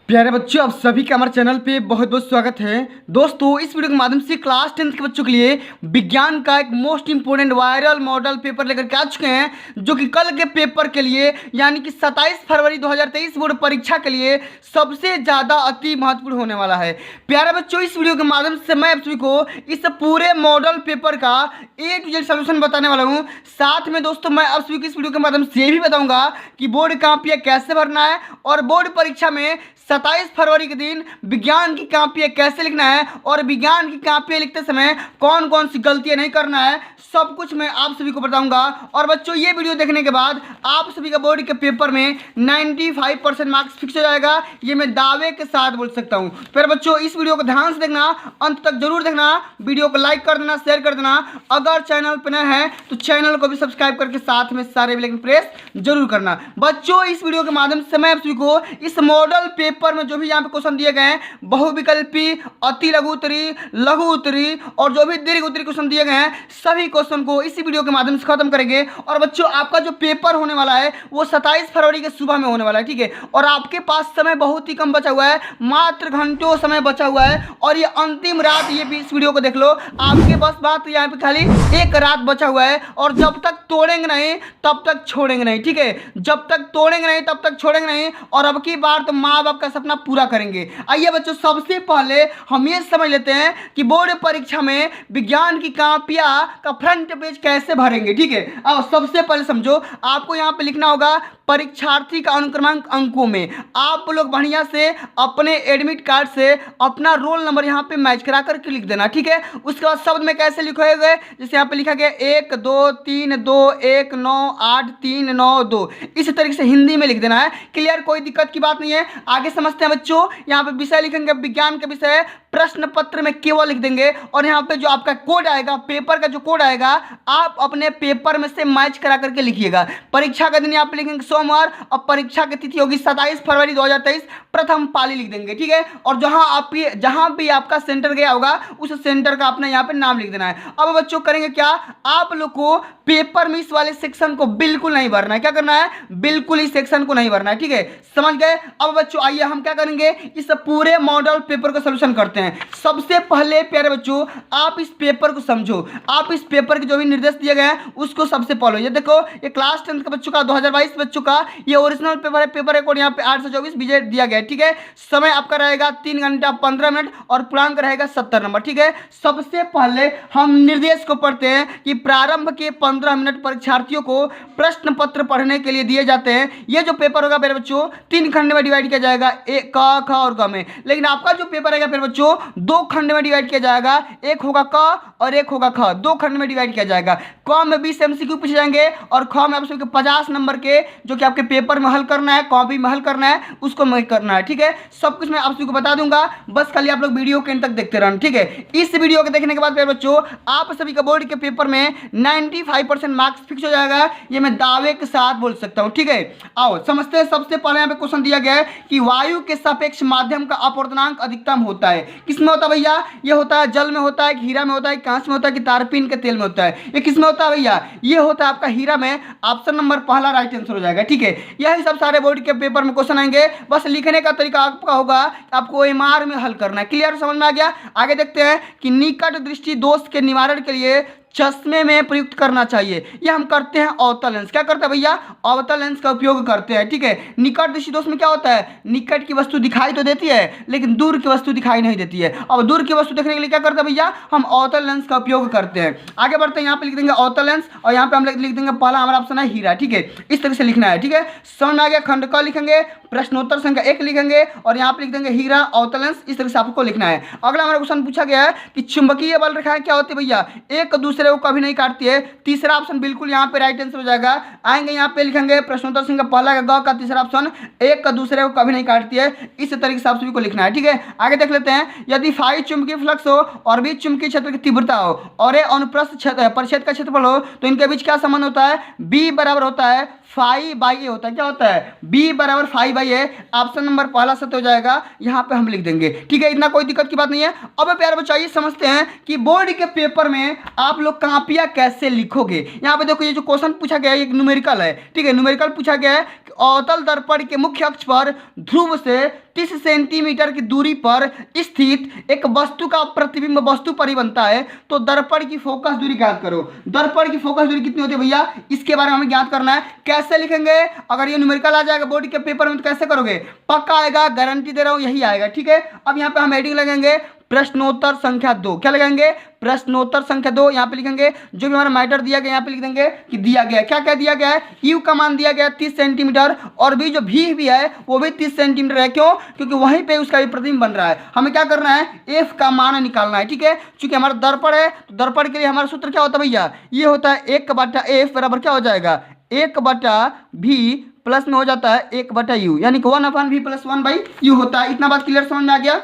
प्यारे बच्चों, आप सभी का हमारे चैनल पे बहुत बहुत स्वागत है। दोस्तों, इस वीडियो के माध्यम से क्लास 10th के बच्चों के लिए विज्ञान का एक most important viral model paper लेकर के आ चुके हैं, जो कि कल के पेपर के लिए यानी कि 27 फरवरी 2023 बोर्ड परीक्षा के लिए सबसे ज़्यादा अति महत्वपूर्ण होने वाला है। प्यारे बच्चों, इस वीडियो के माध्यम से मैं आप सभी को इस पूरे मॉडल पेपर का A to Z सोल्यूशन बताने वाला हूँ। साथ में दोस्तों, मैं आप सभी को इस वीडियो के माध्यम से ये भी बताऊँगा कि बोर्ड कापियाँ कैसे भरना है और बोर्ड परीक्षा में 27 फरवरी के दिन विज्ञान की कापियाँ कैसे लिखना है और विज्ञान की कापियाँ लिखते समय कौन कौन सी गलतियाँ नहीं करना है, सब कुछ मैं आप सभी को बताऊंगा। और बच्चों, ये वीडियो देखने के बाद आप सभी का बोर्ड के पेपर में 95% मार्क्स फिक्स हो जाएगा, ये मैं दावे के साथ बोल सकता हूँ। फिर बच्चों, इस वीडियो को ध्यान से देखना, अंत तक जरूर देखना, वीडियो को लाइक कर देना, शेयर कर देना। अगर चैनल पर नए हैं तो चैनल को भी सब्सक्राइब करके साथ में सारे बेल आइकन प्रेस जरूर करना। बच्चों, इस वीडियो के माध्यम से मैं आप सभी को इस मॉडल पेपर में जो भी यहाँ पे क्वेश्चन दिए गए हैं, बहुविकल्पी, अति लघु उत्तरी, लघु उत्तरी और जो भी दीर्घ उत्तरी क्वेश्चन दिए गए हैं, सभी क्वेश्चन को इसी वीडियो के माध्यम से खत्म करेंगे। और बच्चों, आपका जो पेपर होने वाला है वो 27 फरवरी के सुबह में होने वाला है, ठीक है। और आपके पास समय बहुत ही कम बचा हुआ है, मात्र घंटों समय बचा हुआ है और ये अंतिम रात, ये भी इस वीडियो को देख लो, आपके बस बात यहाँ पे खाली एक रात बचा हुआ है। और जब तक तोड़ेंगे नहीं तब तक छोड़ेंगे नहीं, ठीक है। जब तक तोड़ेंगे नहीं तब तक छोड़ेंगे नहीं। और अब की बार तो माँ बाप का सपना पूरा करेंगे। आइए बच्चों, सबसे पहले हम ये समझ लेते हैं कि बोर्ड परीक्षा में विज्ञान की कापियां का फ्रंट पेज कैसे भरेंगे, ठीक है। अब सबसे पहले समझो, आपको यहाँ पे लिखना होगा परीक्षार्थी का अनुक्रमांक अंकों में। आप लोग बढ़िया से अपने एडमिट कार्ड से अपना रोल नंबर यहाँ पे मैच करा करके लिख देना, ठीक है। उसके बाद शब्द में कैसे लिखे गए, जैसे यहाँ पे लिखा गया 1 2 3 2 1 9 8 3 9 2, इसी तरीके से हिंदी में लिख देना है। क्लियर, कोई दिक्कत की बात नहीं है। आगे समझते हैं बच्चों, यहाँ पे विषय लिखेंगे विज्ञान का विषय, प्रश्न पत्र में केवल लिख देंगे। और यहाँ पे जो आपका कोड आएगा, पेपर का जो कोड आएगा, आप अपने पेपर में से मैच करा करके लिखिएगा। परीक्षा का दिन यहाँ पे लिखेंगे सोमवार और परीक्षा की तिथि होगी 27 फरवरी 2023, प्रथम पाली लिख देंगे, ठीक है। और जहां भी आपका सेंटर गया होगा उस सेंटर का अपना यहाँ पे नाम लिख देना है। अब बच्चों करेंगे क्या, आप लोग को पेपर में इस वाले सेक्शन को बिल्कुल नहीं भरना है। क्या करना है, बिल्कुल इस सेक्शन को नहीं भरना है, ठीक है। समझ गए। अब बच्चों आइए हम क्या करेंगे, इस पूरे मॉडल पेपर का सोल्यूशन करते हैं। सबसे पहले प्यारे बच्चों, आप इस पेपर को समझो। आप इस पेपर के जो भी निर्देश दिए गए हैं उसको सबसे फॉलो। ये देखो, ये क्लास 10 के बच्चों का 2022 बच्चों का ये ओरिजिनल पेपर है। पेपर रिकॉर्ड यहाँ पे 8 से 24 विजय दिया गया है, ठीक है। समय आपका रहेगा 3 घंटा 15 मिनट और पूर्णांक रहेगा 70 नंबर, ठीक है। सबसे पहले हम निर्देश को पढ़ते हैं कि प्रारंभ के 15 मिनट परीक्षार्थियों को प्रश्न पत्र पढ़ने के लिए दिए जाते हैं। ये जो पेपर होगा मेरे बच्चों 3 खंड में डिवाइड किया जाएगा, एक क ख और ग में। लेकिन आपका जो पेपर रहेगा मेरे बच्चों 2 खंड में डिवाइड किया जाएगा, एक होगा क और एक होगा ख। 2 खंड में डिवाइड किया जाएगा। क में 20 MCQ पूछे जाएंगे और ख में आप सबके 50 नंबर के जो कि आपके पेपर में हल करना है, कॉपी में हल करना है, उसको मैं करना है, ठीक है। सब कुछ मैं आप सभी को बता दूंगा, बस खाली आप लोग वीडियो के अंत तक देखते रहना, ठीक है। इस वीडियो को देखने के बाद मेरे बच्चों आप सभी का बोर्ड के पेपर में 95% मार्क्स फिक्स हो जाएगा, ये मैं दावे के साथ बोल सकता हूँ, ठीक है। आओ समझते हैं। सबसे पहले यहाँ पे क्वेश्चन दिया गया है कि वायु के सापेक्ष माध्यम का अपवर्तनांक अधिकतम होता है। किसमें होता है भैया, ये होता है जल में होता है, हीरा में होता है, कांच में होता है कि तारपीन के तेल में होता है। ये किसमें होता है भैया, ये होता है आपका हीरा में। ऑप्शन नंबर पहला राइट आंसर हो जाएगा, ठीक है। यही सब सारे बोर्ड के पेपर में क्वेश्चन आएंगे। बस लिखने का तरीका आपका होगा, आपको एमआर में हल करना है। क्लियर, समझ में आ गया। आगे देखते हैं कि निकट दृष्टि दोष के निवारण के लिए चश्मे में प्रयुक्त करना चाहिए। ये हम करते हैं अवतल लेंस। क्या करते हैं भैया, अवतल लेंस का उपयोग करते हैं, ठीक है। निकट दृष्टि दोष में क्या होता है, निकट की वस्तु दिखाई तो देती है लेकिन दूर की वस्तु दिखाई नहीं देती है। अब दूर की वस्तु देखने के लिए क्या करते हैं भैया, हम अवतल लेंस का उपयोग करते हैं। आगे बढ़ते हैं, यहाँ पे लिख देंगे अवतल लेंस और यहाँ पे हम लिख देंगे पहला हमारा ऑप्शन है हीरा, ठीक है। इस तरह से लिखना है, ठीक है। समझ में आ गया। खंड क लिखेंगे, प्रश्नोत्तर संख्या 1 लिखेंगे और यहाँ पे लिख देंगे हीरा अवतल लेंस। इस तरह से आपको लिखना है। अगला हमारा क्वेश्चन पूछा गया है कि चुंबकीय बल रेखाएं क्या होती है भैया, एक दूसरे को कभी नहीं काटती है। तीसरा ऑप्शन बिल्कुल यहाँ पे राइट आंसर हो जाएगा। आएंगे यहाँ पे लिखेंगे प्रश्नोत्तर संख्या पहला का ग का तीसरा ऑप्शन, एक दूसरे को कभी नहीं काटती है। इस तरीके से आप सभी को लिखना है, ठीक है। आगे देख लेते हैं, यदि फाई चुंबकीय फ्लक्स हो और बीच चुंबकीय क्षेत्र की तीव्रता हो और ये अनुप्रस्थ परिक्षेत्र का क्षेत्रफल हो तो इनके बीच क्या संबंध होता है, बी बराबर होता है फाई बाई ए होता है। क्या होता है, बी बराबर phi by a. Option number पहला सत्य हो जाएगा, यहाँ पे हम लिख देंगे, ठीक है। इतना कोई दिक्कत की बात नहीं है। अब प्यारे बच्चों आइए समझते हैं कि बोर्ड के पेपर में आप लोग कापियाँ कैसे लिखोगे। यहाँ पे देखो, ये जो क्वेश्चन पूछा गया है एक न्यूमेरिकल है, ठीक है। न्यूमेरिकल पूछा गया है अवतल दर्पण के मुख्य अक्ष पर ध्रुव से 30 सेंटीमीटर की दूरी पर स्थित एक वस्तु का प्रतिबिंब वस्तु पर ही बनता है, तो दर्पण की फोकस दूरी ज्ञात करो। दर्पण की फोकस दूरी कितनी होती है भैया, इसके बारे में हमें ज्ञात करना है। कैसे लिखेंगे, अगर ये न्यूमेरिकल आ जाएगा बोर्ड के पेपर में तो कैसे करोगे, पक्का आएगा, गारंटी दे रहा हूं यही आएगा। ठीक है, अब यहाँ पे हम हेडिंग लगेंगे प्रश्नोत्तर संख्या 2। क्या लगाएंगे, प्रश्नोत्तर संख्या 2। यहाँ पे लिखेंगे जो भी हमारा मैटर दिया गया, यहाँ पे लिख देंगे कि दिया गया क्या क्या दिया गया है, यू का मान दिया गया 30 सेंटीमीटर, और भी जो भी है वो भी 30 सेंटीमीटर है। क्यों, क्योंकि वहीं पे उसका भी प्रतिबिंब बन रहा है। हमें क्या करना है, एफ का मान निकालना है। ठीक है, चूंकि हमारा दर्पण है तो दर्पण के लिए हमारा सूत्र क्या होता है भैया, ये होता है 1/f बराबर क्या हो जाएगा, 1/v प्लस में हो जाता है 1/u, यानी कि 1/v प्लस 1/u होता है। इतना बात क्लियर समझ में आ गया।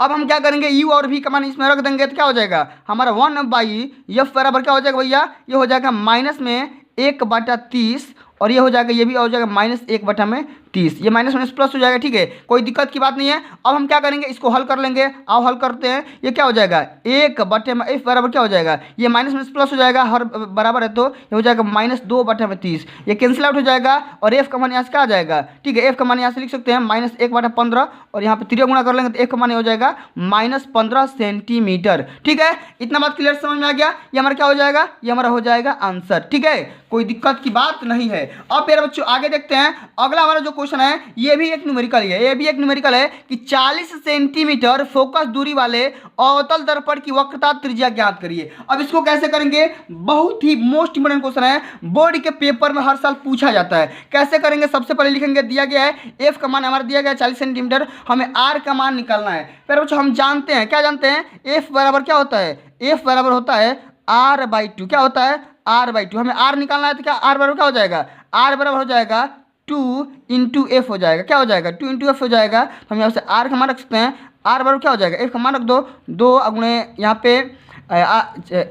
अब हम क्या करेंगे, u और v का मान इसमें रख देंगे तो क्या हो जाएगा, हमारा 1/f बराबर क्या हो जाएगा भैया, ये हो जाएगा माइनस में 1/30, और ये हो जाएगा, ये भी हो जाएगा -1/30। ये माइनस माइनस प्लस हो जाएगा। ठीक है, कोई दिक्कत की बात नहीं है। अब हम क्या करेंगे, इसको हल कर लेंगे। आओ हल करते हैं। ये क्या हो जाएगा, 1/f बराबर क्या हो जाएगा, ये माइनस माइनस प्लस हो जाएगा, हर बराबर है तो ये हो जाएगा -2/30। ये कैंसिल आउट हो जाएगा और f का मान यहाँ से क्या आ जाएगा, ठीक है, f का मान यहाँ से लिख सकते हैं -1/15, और यहाँ पे 3 गुणा कर लेंगे तो f का मान हो जाएगा -15 सेंटीमीटर। ठीक है, इतना बात क्लियर समझ में आ गया। ये हमारा क्या हो जाएगा, ये हमारा हो जाएगा आंसर। ठीक है, कोई दिक्कत की बात नहीं है। अब मेरे बच्चों आगे देखते हैं। अगला हमारा जो क्वेश्चन है ये भी एक न्यूमेरिकल है, ये भी एक न्यूमेरिकल है कि 40 सेंटीमीटर फोकस दूरी वाले अवतल दर्पण की वक्रता त्रिज्या ज्ञात करिए। अब इसको कैसे करेंगे, बहुत ही मोस्ट इंपोर्टेंट क्वेश्चन है, बोर्ड के पेपर में हर साल पूछा जाता है। कैसे करेंगे, सबसे पहले लिखेंगे, दिया गया है एफ का मान हमारा दिया गया है 40 सेंटीमीटर, हमें आर का मान निकालना है। मेरे बच्चों हम जानते हैं, क्या जानते हैं, एफ बराबर क्या होता है, एफ बराबर होता है r/2। क्या होता है, r/2। हमें r निकालना है तो क्या r बराबर क्या हो जाएगा, r बराबर हो जाएगा 2 × f हो जाएगा। क्या हो जाएगा, 2 × f हो जाएगा। तो हम यहाँ से r का मान रख सकते हैं, r बराबर क्या हो जाएगा, f का मान रख दो, 2 गुणे यहाँ पे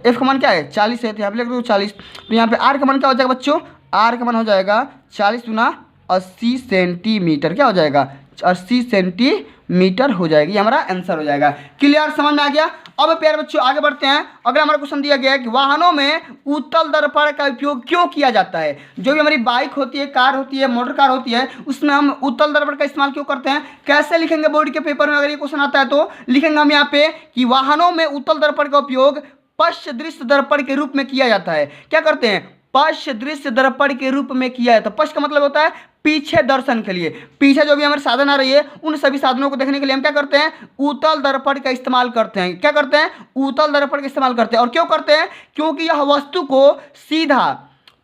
f का मान क्या है 40 है, तो यहाँ पे लिख दो 40। तो यहाँ पे r का मान क्या हो जाएगा बच्चों, r का मान हो जाएगा 40 × 80 सेंटीमीटर। क्या हो जाएगा, 80 सेंटीमीटर हो जाएगी। ये हमारा आंसर हो जाएगा। क्लियर, समझ में आ गया। अब प्यारे बच्चों आगे बढ़ते हैं। अगला हमारा क्वेश्चन दिया गया है कि वाहनों में उत्तल दर्पण का उपयोग क्यों किया जाता है। जो भी हमारी बाइक होती है, कार होती है, मोटर कार होती है, उसमें हम उत्तल दर्पण का इस्तेमाल क्यों करते हैं। कैसे लिखेंगे बोर्ड के पेपर में, अगर ये क्वेश्चन आता है तो लिखेंगे हम यहाँ पे कि वाहनों में उत्तल दर्पण का उपयोग पश्च दृश्य दर्पण के रूप में किया जाता है। क्या करते हैं, पश्च दृश्य दर्पण के रूप में किया जाता है। पश्च का मतलब होता है पीछे दर्शन के लिए, पीछे जो भी हमारे साधन आ रही है उन सभी साधनों को देखने के लिए हम क्या करते हैं, उत्तल दर्पण का इस्तेमाल करते हैं। क्या करते हैं, उत्तल दर्पण का इस्तेमाल करते हैं। और क्यों करते हैं, क्योंकि यह वस्तु को सीधा,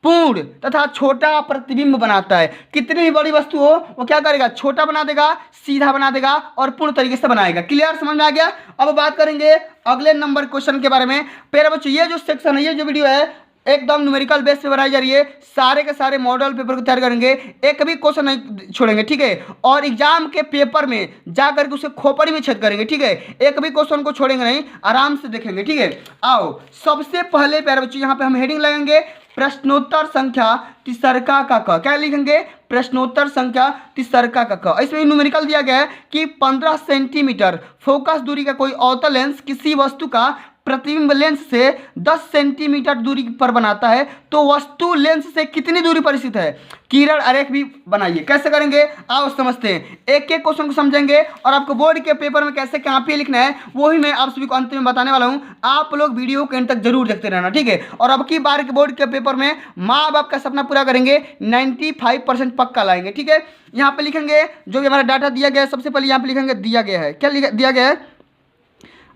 पूर्ण तथा छोटा प्रतिबिंब बनाता है। कितनी भी बड़ी वस्तु हो वो क्या करेगा, छोटा बना देगा, सीधा बना देगा और पूर्ण तरीके से बनाएगा। क्लियर, समझ में आ गया। अब बात करेंगे अगले नंबर क्वेश्चन के बारे में। प्यारे बच्चों ये जो सेक्शन है, ये जो वीडियो है एकदम न्यूमेरिकल बेस पे बनाई जा रही है। सारे के सारे मॉडल पेपर को तैयार करेंगे, एक भी क्वेश्चन नहीं छोड़ेंगे। ठीक है, और एग्जाम के पेपर में जा करके उसे खोपड़ी में छेद करेंगे। ठीक है, एक भी क्वेश्चन को छोड़ेंगे नहीं, आराम से देखेंगे। ठीक है, आओ सबसे पहले प्यारे बच्चों यहाँ पे हम हेडिंग लगाएंगे प्रश्नोत्तर संख्या तिसरका का क। क्या लिखेंगे, प्रश्नोत्तर संख्या तिसरका का क। इसमें न्यूमेरिकल दिया गया है कि 15 सेंटीमीटर फोकस दूरी का कोई अवतल लेंस किसी वस्तु का प्रतिबिंब लेंस से 10 सेंटीमीटर दूरी पर बनाता है, तो वस्तु लेंस से कितनी दूरी पर स्थित है। किरण आरेख भी बनाइए। कैसे करेंगे, आओ समझते हैं। एक एक क्वेश्चन को समझेंगे और आपको बोर्ड के पेपर में कैसे कहाँ पे लिखना है वो ही मैं आप सभी को अंत में बताने वाला हूँ। आप लोग वीडियो के अंत तक जरूर देखते रहना। ठीक है, और अब की बार के बोर्ड के पेपर में माँ बाप का सपना पूरा करेंगे, 95% पक्का लाएंगे। ठीक है, यहाँ पे लिखेंगे जो भी हमारा डाटा दिया गया है, सबसे पहले यहाँ पे लिखेंगे दिया गया है। क्या दिया गया है,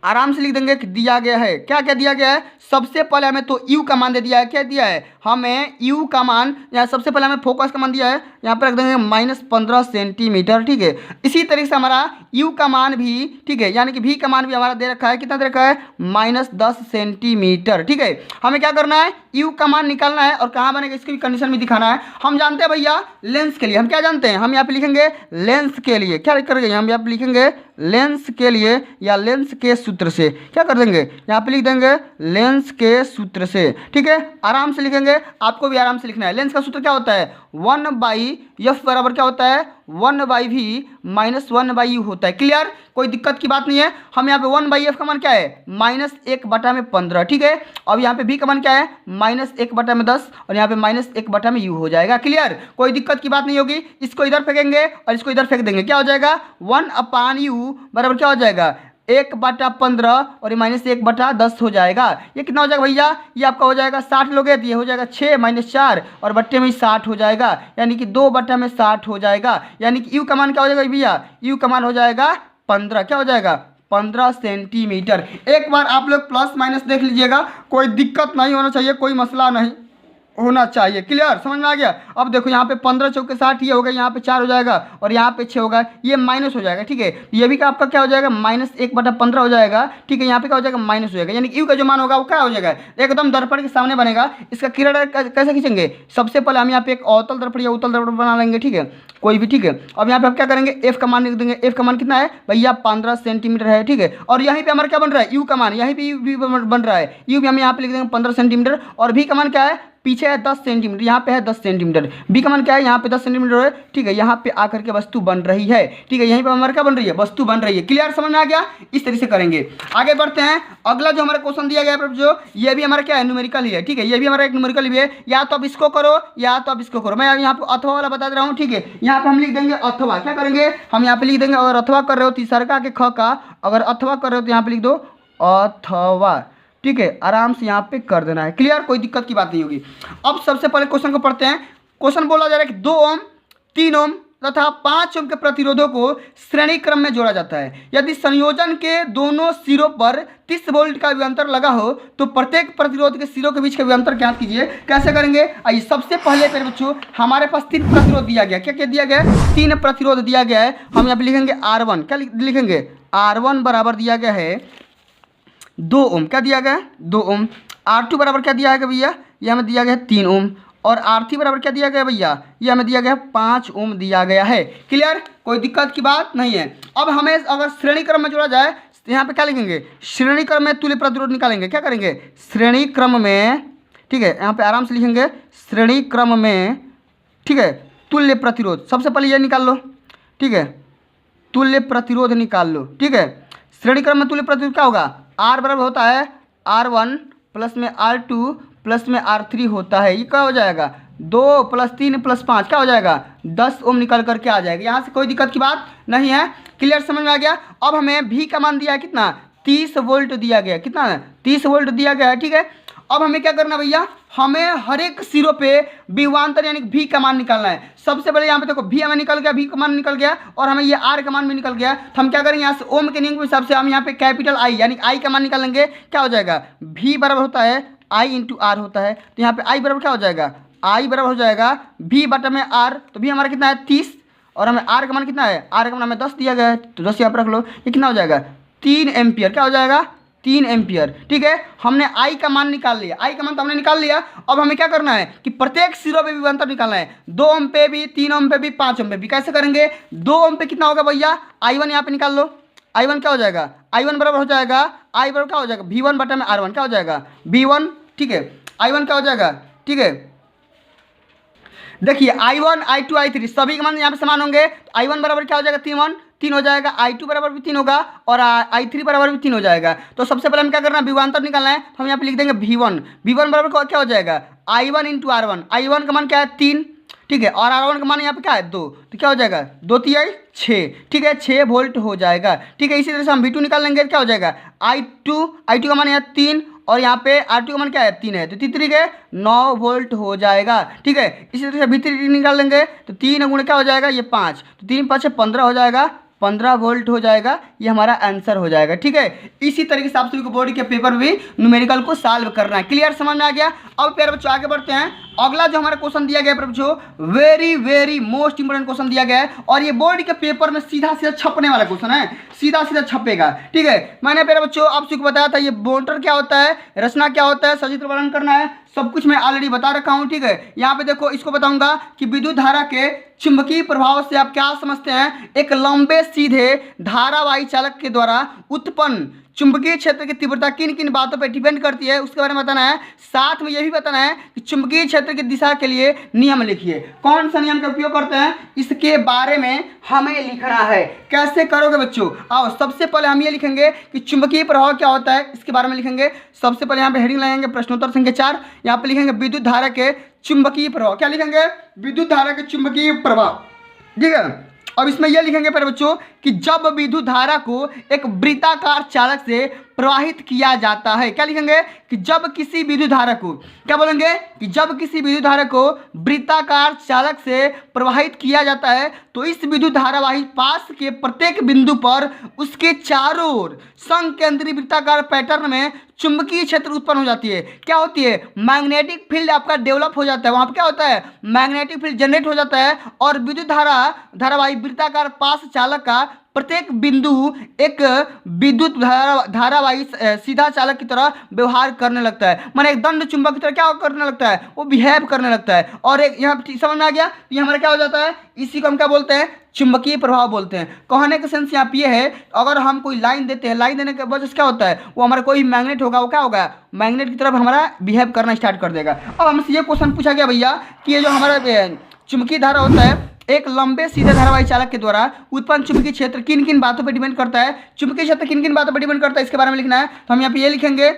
आराम से लिख देंगे कि दिया गया है। क्या क्या दिया गया है, सबसे पहले हमें तो u का मान दे दिया है। क्या दिया है, हमें u का मान, यहाँ सबसे पहले हमें फोकस का मान दिया है, यहाँ पर रख देंगे -15 सेंटीमीटर। ठीक है, इसी तरीके से हमारा u का मान भी, ठीक है, यानी कि v का मान भी हमारा दे रखा है। कितना दे रखा है, -10 सेंटीमीटर। ठीक है, हमें क्या करना है, u का मान निकालना है और कहाँ बनेगा इसकी कंडीशन भी दिखाना है। हम जानते हैं भैया लेंस के लिए हम क्या जानते हैं, हम यहाँ पे लिखेंगे लेंस के लिए। क्या करेंगे, हम यहाँ पे लिखेंगे लेंस के लिए या लेंस के सूत्र से। क्या कर देंगे, यहाँ पे लिख देंगे लेंस के सूत्र से। ठीक है, आराम से लिखेंगे, आपको भी आराम से लिखना है। लेंस का सूत्र क्या होता है, 1/f बराबर क्या होता है 1/v माइनस 1/u होता है। क्लियर, कोई दिक्कत की बात नहीं है। हम यहाँ पे 1/f का मान क्या है -1/15। ठीक है, अब यहाँ पे v का मान क्या है -1/10 और यहाँ पे -1/u हो जाएगा। क्लियर, कोई दिक्कत की बात नहीं होगी। इसको इधर फेंकेंगे और इसको इधर फेंक देंगे, क्या हो जाएगा 1/u बराबर क्या हो जाएगा 1/15 और ये -1/10 हो जाएगा। ये कितना हो जाएगा भैया, ये आपका हो जाएगा 60 लोगे तो ये हो जाएगा 6 - 4 और बट्टे में 60 हो जाएगा, यानी कि 2/60 हो जाएगा। यानी कि यू का मान क्या हो जाएगा भैया, यू का मान हो जाएगा 15। क्या हो जाएगा 15 सेंटीमीटर। एक बार आप लोग प्लस माइनस देख लीजिएगा, कोई दिक्कत नहीं होना चाहिए, कोई मसला नहीं होना चाहिए। क्लियर, समझ में आ गया। अब देखो यहाँ पे 15 चौके 60 ये होगा, यहाँ पे 4 हो जाएगा और यहाँ पे 6 होगा, ये माइनस हो जाएगा। ठीक है, ये भी का आपका क्या हो जाएगा -1/15 हो जाएगा। ठीक है, यहाँ पे क्या हो जाएगा माइनस हो जाएगा, यानी कि यू का जो मान होगा वो क्या हो जाएगा एकदम दर्पण के सामने बनेगा। इसका किरण कैसे खींचेंगे, सबसे पहले हम यहाँ पे एक अवतल दर्पण या उत्तल दर्पण बना लेंगे। ठीक है, कोई भी। ठीक है, अब यहाँ पे हम क्या करेंगे एफ का मान लिख देंगे। एफ का मान कितना है भैया 15 सेंटीमीटर है। ठीक है, और यहीं पे हमारा क्या बन रहा है यू का मान, यहीं पे यू बन रहा है, यू भी हम यहाँ पे लिख देंगे 15 सेंटीमीटर और भी का मान क्या है पीछे है 10 सेंटीमीटर, यहाँ पे है 10 सेंटीमीटर। बी का मान क्या है यहाँ पे 10 सेंटीमीटर है। ठीक है, यहाँ पे आकर के वस्तु बन रही है। ठीक है, यहीं पे हमारा क्या बन रही है वस्तु बन रही है। क्लियर, समझ में आ गया। इस तरीके से करेंगे। आगे बढ़ते हैं। अगला जो हमारा क्वेश्चन दिया गया है जो ये भी हमारा क्या है न्यूमेरिकल ही है। ठीक है, ये भी हमारा एक न्यूमेरिकल भी है, या तो आप इसको करो या तो आप इसको करो। मैं यहाँ पे अथवा वाला बता दे रहा हूँ। ठीक है, यहाँ पे हम लिख देंगे अथवा। क्या करेंगे हम यहाँ पे लिख देंगे, अगर अथवा कर रहे हो तीसरा के ख का, अगर अथवा कर रहे हो तो यहाँ पे लिख दो अथवा। ठीक है, आराम से यहाँ पे कर देना है। क्लियर, कोई दिक्कत की बात नहीं होगी। अब सबसे पहले क्वेश्चन को पढ़ते हैं। क्वेश्चन बोला जा रहा है कि 2 ओम 3 ओम तथा 5 ओम के प्रतिरोधों को श्रेणी क्रम में जोड़ा जाता है। यदि संयोजन के दोनों सिरों पर 30 वोल्ट का विभवांतर लगा हो तो प्रत्येक प्रतिरोध के सिरों के बीच का विभवांतर ज्ञात कीजिए। कैसे करेंगे, आइए सबसे पहले मेरे बच्चों हमारे पास 3 प्रतिरोध दिया गया। क्या क्या दिया गया है 3 प्रतिरोध दिया गया है। हम यहाँ पे लिखेंगे R1। क्या लिखेंगे R1 बराबर दिया गया है 2 ओम। क्या दिया गया है 2 ओम। R2 बराबर क्या दिया है भैया, ये हमें दिया गया है 3 ओम। और R3 बराबर क्या दिया गया है भैया, ये हमें दिया गया है 5 ओम दिया गया है। क्लियर, कोई दिक्कत की बात नहीं है। अब हमें अगर श्रेणी क्रम में जोड़ा जाए तो यहाँ पे क्या लिखेंगे श्रेणी क्रम में तुल्य प्रतिरोध निकालेंगे। क्या करेंगे श्रेणी क्रम में। ठीक है, यहाँ पे आराम से लिखेंगे श्रेणी क्रम में। ठीक है, तुल्य प्रतिरोध सबसे पहले ये निकाल लो। ठीक है, तुल्य प्रतिरोध निकाल लो। ठीक है, श्रेणी क्रम में तुल्य प्रतिरोध क्या होगा R बराबर होता है R1 प्लस में R2 प्लस में R3 होता है। ये क्या हो जाएगा 2 + 3 + 5 क्या हो जाएगा 10 ओम निकल करके आ जाएगा। यहाँ से कोई दिक्कत की बात नहीं है। क्लियर, समझ में आ गया। अब हमें V का मान दिया है कितना 30 वोल्ट दिया गया। कितना 30 वोल्ट दिया गया है। ठीक है, अब हमें क्या करना भैया, हमें हर एक सिरों पे विभवांतर यानी V का मान निकालना है। सबसे पहले यहाँ पे देखो V हमें निकल गया, V का मान निकल गया और हमें ये R का मान भी निकल गया। तो हम क्या करेंगे यहाँ से ओम के नियम के हिसाब से हम यहाँ पे कैपिटल I यानी I का मान निकालेंगे। क्या हो जाएगा V बराबर होता है I × R होता है। तो यहाँ पे I बराबर क्या हो जाएगा I बराबर हो जाएगा V बटा में R। तो V हमारा कितना है 30 और हमें R का मान कितना है R का मान हमें 10 दिया गया है, तो 10 यहाँ पर रख लो। ये कितना हो जाएगा 3 एम्पियर। क्या हो जाएगा 3 एम्पियर। ठीक है, हमने I का मान निकाल लिया। I का मान तो हमने निकाल लिया। अब हमें क्या करना है कि प्रत्येक सिरों पे विभवांतर निकालना है। 2 ओम पे भी, 3 ओम पे भी, 5 ओम पे भी। कैसे करेंगे 2 ओम पे कितना होगा भैया I1 यहाँ पे निकाल लो। I1 क्या हो जाएगा I1 बराबर हो जाएगा I बराबर क्या हो जाएगा V1 बटा में R1 क्या हो जाएगा V1। ठीक है, I1 क्या हो जाएगा। ठीक है, देखिए I1 I2 I3 सभी के मान यहाँ पे समान होंगे। I1 बराबर क्या हो जाएगा 3 हो जाएगा, I2 बराबर भी 3 होगा और I3 बराबर भी 3 हो जाएगा। तो सबसे पहले हम क्या करना है विभवांतर निकालना है। तो हम यहाँ पे लिख देंगे V1। V1 बराबर क्या हो जाएगा I1 × R1। I1 का मान क्या है 3। ठीक है, और R1 का मान यहाँ पे क्या है 2। तो क्या हो जाएगा 2 × 3 = 6। ठीक है, 6 वोल्ट हो जाएगा। ठीक है, इसी तरह से हम V2 निकाल लेंगे। क्या हो जाएगा I2 का मान यहाँ 3 और यहाँ पे R2 का मान क्या है 3 है, तो 3 × 9 वोल्ट हो जाएगा। ठीक है, इसी तरह से V3 निकाल लेंगे तो 3 × क्या हो जाएगा ये 5, तो 3 × 5 = 15 हो जाएगा, 15 वोल्ट हो जाएगा। ये हमारा आंसर हो जाएगा। ठीक है, इसी तरीके से आप सभी को बोर्ड के पेपर भी न्यूमेरिकल को सॉल्व करना है। क्लियर, समझ में आ गया। अब प्यारे बच्चों आगे बढ़ते हैं। अगला जो हमारा क्वेश्चन दिया गया है बच्चों वेरी मोस्ट इंपोर्टेंट क्वेश्चन दिया गया है और ये बोर्ड के पेपर में सीधा छपने वाला क्वेश्चन है, सीधा छपेगा। ठीक है, मैंने प्यारे बच्चों आप सभी को बताया था ये मोटर क्या होता है, रचना क्या होता है, सचित्र वर्णन करना है, सब कुछ मैं ऑलरेडी बता रखा हूँ। ठीक है, यहाँ पे देखो इसको बताऊंगा कि विद्युत धारा के चुंबकीय प्रभाव से आप क्या समझते हैं। एक लंबे सीधे धारावाही चालक के द्वारा उत्पन्न चुंबकीय क्षेत्र की तीव्रता किन किन बातों पर डिपेंड करती है उसके बारे में बताना है। साथ में यह भी बताना है कि चुंबकीय क्षेत्र की दिशा के लिए नियम लिखिए। कौन सा नियम का उपयोग करते हैं इसके बारे में हमें लिखना है। कैसे करोगे बच्चों? आओ सबसे पहले हम ये लिखेंगे कि चुंबकीय प्रभाव क्या होता है, इसके बारे में लिखेंगे। सबसे पहले यहाँ पे हेडिंग लगाएंगे प्रश्नोत्तर संख्या 4। यहाँ पे लिखेंगे विद्युत धारा के चुंबकीय प्रभाव। क्या लिखेंगे? विद्युत धारा के चुंबकीय प्रभाव। ठीक है। अब इसमें यह लिखेंगे पहले बच्चों कि जब विद्युत धारा को एक वृत्ताकार चालक से प्रवाहित किया जाता है। क्या लिखेंगे? कि जब किसी विद्युत धारा को, क्या बोलेंगे? कि जब किसी विद्युत धारा को वृत्ताकार चालक से प्रवाहित किया जाता है तो इस विद्युत धारावाही पास के प्रत्येक बिंदु पर उसके चारों ओर संकेंद्री वृत्ताकार पैटर्न में चुंबकीय क्षेत्र उत्पन्न हो जाती है। क्या होती है? मैग्नेटिक फील्ड आपका डेवलप हो जाता है। वहां पर क्या होता है? मैग्नेटिक फील्ड जनरेट हो जाता है और विद्युत धारावाही वृत्ताकार पास चालक का प्रत्येक बिंदु एक विद्युत धारावाही सीधा चालक की तरह व्यवहार करने लगता है। माने एक दंड चुंबक की तरह क्या करने लगता है? वो बिहेव करने लगता है। और एक यहाँ समझ में आ गया? ये हमारा क्या हो जाता है? इसी को हम क्या बोलते हैं? चुंबकीय प्रभाव बोलते हैं। कहने का सेंस यहाँ पे ये है, अगर हम कोई लाइन देते हैं, लाइन देने के वजह से क्या होता है? वो हमारा कोई मैग्नेट होगा, वो क्या होगा? मैग्नेट की तरफ हमारा बिहेव करना स्टार्ट कर देगा। अब हमसे ये क्वेश्चन पूछा गया भैया कि ये जो हमारा चुंबकीय धारा होता है एक लंबे सीधे धारावाही चालक के द्वारा उत्पन्न चुंबकीय क्षेत्र किन किन बातों पर डिपेंड करता है? चुंबकीय क्षेत्र किन किन बातों पर डिपेंड करता है इसके बारे में लिखना है। तो हम यहाँ पे ये लिखेंगे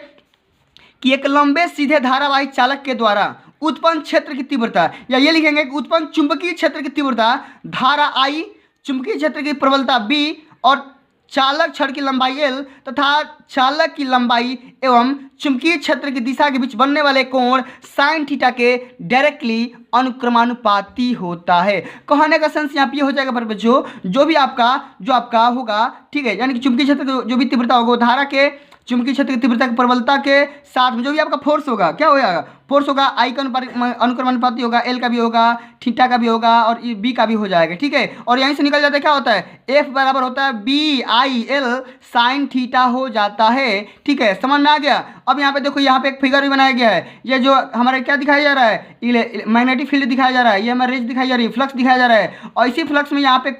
कि एक लंबे सीधे धारावाही चालक के द्वारा उत्पन्न क्षेत्र की तीव्रता, या ये लिखेंगे कि उत्पन्न चुंबकीय क्षेत्र की तीव्रता धारा I, चुंबकीय क्षेत्र की प्रबलता B और चालक छड़ की लंबाई L तथा चालक की लंबाई एवं चुंबकीय क्षेत्र की दिशा के बीच बनने वाले कोण साइन थीटा के डायरेक्टली अनुक्रमानुपाती होता है। कहने का सेंस यहाँ पे हो जाएगा पर बच्चों, जो आपका होगा, ठीक है, यानी कि चुंबकीय क्षेत्र की जो भी तीव्रता होगा वो धारा के चुंबकीय क्षेत्र की तीव्रता की प्रबलता के साथ में जो भी आपका फोर्स होगा, क्या हो जाएगा? फोर्स होगा I का अनुक्रमानुपाती होगा, L का भी होगा, थीटा का भी होगा और B का भी हो जाएगा। ठीक है। और यहीं से निकल जाता है क्या होता है? F बराबर होता है BI L साइन थीटा हो जाता है। ठीक है, समझ में आ गया? अब यहाँ पे देखो, यहाँ पे एक फिगर भी बनाया गया है। ये जो हमारे क्या दिखाया जा रहा है? मैग्नेटिक फील्ड दिखाया जा रहा है, ये हमारे रेंज दिखाई जा रही है, फ्लक्स दिखाया जा रहा है। और इसी फ्लक्स में यहाँ पे